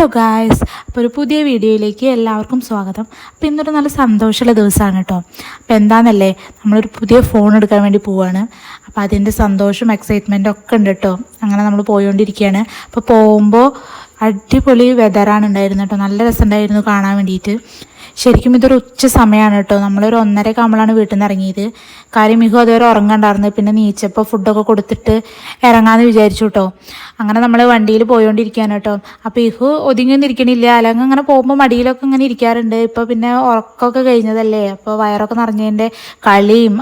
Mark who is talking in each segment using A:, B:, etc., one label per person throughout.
A: Hello guys, അപ്പോൾ ഒരു പുതിയ വീഡിയോയിലേക്ക് എല്ലാവർക്കും സ്വാഗതം. അപ്പോൾ ഇന്നൊരു നല്ല സന്തോഷമുള്ള ദിവസമാണ് കേട്ടോ. അപ്പോൾ എന്താണെന്നല്ലേ, നമ്മളൊരു പുതിയ ഫോൺ എടുക്കാൻ വേണ്ടി പോവുകയാണ്. അപ്പോൾ അതിൻ്റെ സന്തോഷവും എക്സൈറ്റ്മെൻറ്റും ഒക്കെ ഉണ്ട് കേട്ടോ. അങ്ങനെ നമ്മൾ പോയിക്കൊണ്ടിരിക്കുകയാണ്. അപ്പോൾ പോകുമ്പോൾ അടിപൊളി വെതറാണ് ഉണ്ടായിരുന്നത് കേട്ടോ. നല്ല രസമുണ്ടായിരുന്നു കാണാൻ വേണ്ടിയിട്ട്. ശരിക്കും ഇതൊരു ഉച്ച സമയമാണ് കേട്ടോ. നമ്മളൊരു 1:30 ആകുമ്പോഴാണ് വീട്ടിൽ നിന്ന് ഇറങ്ങിയത്. കാര്യം മിഹു അതുവരെ ഉറങ്ങണ്ടായിരുന്നു. പിന്നെ നീച്ചപ്പോൾ ഫുഡൊക്കെ കൊടുത്തിട്ട് ഇറങ്ങാമെന്ന് വിചാരിച്ചു കേട്ടോ. അങ്ങനെ നമ്മൾ വണ്ടിയിൽ പോയോണ്ടിരിക്കുകയാണ് കേട്ടോ. അപ്പോൾ ഇഹു ഒതുങ്ങിയൊന്നും ഇരിക്കണില്ല. അല്ലെങ്കിൽ അങ്ങനെ പോകുമ്പോൾ മടിയിലൊക്കെ ഇങ്ങനെ ഇരിക്കാറുണ്ട്. ഇപ്പോൾ പിന്നെ ഉറക്കമൊക്കെ കഴിഞ്ഞതല്ലേ, അപ്പോൾ വയറൊക്കെ നിറഞ്ഞതിൻ്റെ കളിയും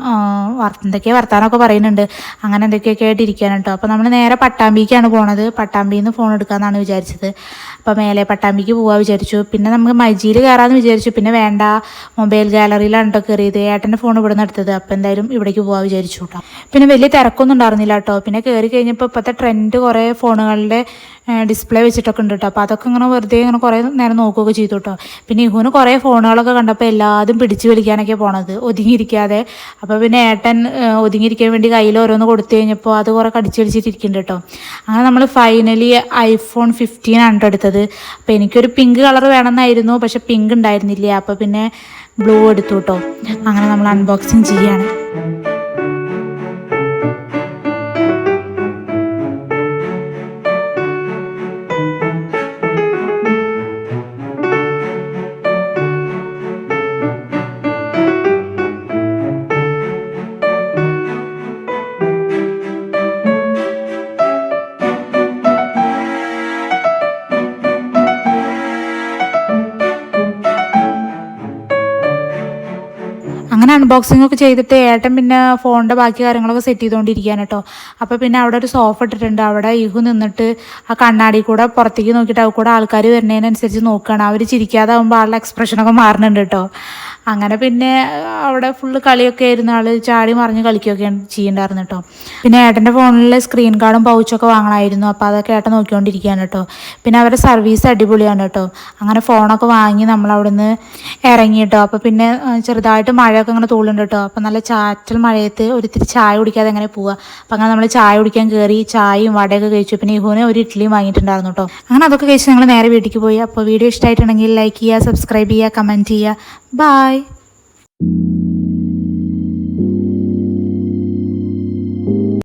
A: എന്തൊക്കെയോ വർത്താനമൊക്കെ പറയുന്നുണ്ട്. അങ്ങനെ എന്തൊക്കെയൊക്കെ ആയിട്ട് ഇരിക്കുകയാണ് കേട്ടോ. അപ്പോൾ നമ്മൾ നേരെ പട്ടാമ്പിക്കാണ് പോണത്. പട്ടാമ്പിയിൽ നിന്ന് ഫോൺ എടുക്കാമെന്നാണ് വിചാരിച്ചത്. അപ്പോൾ മേലെ പട്ടാമ്പിക്ക് പോകാൻ വിചാരിച്ചു. പിന്നെ നമുക്ക് മൈജിയിൽ കയറാമെന്ന് വിചാരിച്ചു. പിന്നെ വേണ്ട, മൊബൈൽ ഗാലറിയിലാണ് കേട്ടോ കയറിയത്. ഏട്ടൻ്റെ ഫോൺ ഇവിടെ നിന്ന് എടുത്തത്. അപ്പോൾ എന്തായാലും ഇവിടേക്ക് പോകാൻ വിചാരിച്ചു കേട്ടോ. പിന്നെ വലിയ തിരക്കൊന്നും ഉണ്ടായിരുന്നില്ല കേട്ടോ. പിന്നെ കയറി കഴിഞ്ഞപ്പോൾ ഇപ്പോഴത്തെ ട്രെൻഡ് കുറേ ഫോണുകളുടെ ഡിസ്പ്ലേ വെച്ചിട്ടൊക്കെ ഉണ്ട് കേട്ടോ. അപ്പോൾ അതൊക്കെ ഇങ്ങനെ വെറുതെ ഇങ്ങനെ കുറേ നേരം നോക്കുകയൊക്കെ ചെയ്തു കേട്ടോ. പിന്നെ ഇഹുവിന് കുറേ ഫോണുകളൊക്കെ കണ്ടപ്പോൾ എല്ലാതും പിടിച്ച് വലിക്കാനൊക്കെ പോണത്, ഒതുങ്ങിയിരിക്കാതെ. അപ്പോൾ പിന്നെ ഏട്ടൻ ഒതുങ്ങിയിരിക്കാൻ വേണ്ടി കയ്യിൽ ഓരോന്ന് കൊടുത്തു കഴിഞ്ഞപ്പോൾ അത് കുറേ കടിച്ച് വലിച്ചിട്ടിരിക്കുന്നുണ്ട് കേട്ടോ. അങ്ങനെ നമ്മൾ ഫൈനലി iPhone 15 ആണ് എടുത്തത്. അപ്പോൾ എനിക്കൊരു പിങ്ക് കളർ വേണമെന്നായിരുന്നു, പക്ഷെ പിങ്ക് ഉണ്ടായിരുന്നില്ല. അപ്പോൾ പിന്നെ ബ്ലൂ എടുത്തു കേട്ടോ. അങ്ങനെ നമ്മൾ അൺബോക്സിങ് ചെയ്യാണ്. അങ്ങനെ അൺബോക്സിംഗ് ഒക്കെ ചെയ്തിട്ട് ഏട്ടൻ പിന്നെ ഫോണിൻ്റെ ബാക്കി കാര്യങ്ങളൊക്കെ സെറ്റ് ചെയ്തുകൊണ്ടിരിക്കുകയാണ് കേട്ടോ. അപ്പോൾ പിന്നെ അവിടെ ഒരു സോഫ ഇട്ടിട്ടുണ്ട്. അവിടെ ഇഹു നിന്നിട്ട് ആ കണ്ണാടി കൂടെ പുറത്തേക്ക് നോക്കിയിട്ട് അവിടെ കൂടെ ആൾക്കാർ വരുന്നതിനനുസരിച്ച് നോക്കുകയാണ്. അവർ ചിരിക്കാതാവുമ്പോൾ ആളുടെ എക്സ്പ്രഷനൊക്കെ മാറുന്നുണ്ട് കേട്ടോ. അങ്ങനെ പിന്നെ അവിടെ ഫുള്ള് കളിയൊക്കെ ആയിരുന്നു. ആൾ ചാടി മറിഞ്ഞ് കളിക്കുകയൊക്കെ ചെയ്യുന്നുണ്ടായിരുന്നു കേട്ടോ. പിന്നെ ഏട്ടൻ്റെ ഫോണിൽ സ്ക്രീൻ കാർഡും പൗച്ചൊക്കെ വാങ്ങണമായിരുന്നു. അപ്പോൾ അതൊക്കെ ഏട്ടൻ നോക്കിക്കൊണ്ടിരിക്കുകയാണ് കേട്ടോ. പിന്നെ അവരുടെ സർവീസ് അടിപൊളിയാണ് കേട്ടോ. അങ്ങനെ ഫോണൊക്കെ വാങ്ങി നമ്മൾ അവിടെ നിന്ന് ഇറങ്ങി കേട്ടോ. അപ്പോൾ പിന്നെ ചെറുതായിട്ട് മഴയൊക്കെ അങ്ങനെ തൂളുണ്ട് കേട്ടോ. അപ്പോൾ നല്ല ചാറ്റൽ മഴയത്ത് ഒരിത്തിരി ചായ കുടിക്കാതെ അങ്ങനെ പോവുക. അപ്പോൾ അങ്ങനെ നമ്മൾ ചായ കുടിക്കാൻ കയറി ചായയും വടയൊക്കെ കഴിച്ചു. പിന്നെ ഇഹുവിന് ഒരു ഇഡ്ഡലിയും വാങ്ങിയിട്ടുണ്ടായിരുന്നു കേട്ടോ. അങ്ങനെ അതൊക്കെ കഴിച്ച് ഞങ്ങൾ നേരെ വീട്ടിലേക്ക് പോയി. അപ്പോൾ വീഡിയോ ഇഷ്ടമായിട്ടുണ്ടെങ്കിൽ ലൈക്ക് ചെയ്യുക, സബ്സ്ക്രൈബ് ചെയ്യുക, കമൻറ്റ് ചെയ്യുക. Bye.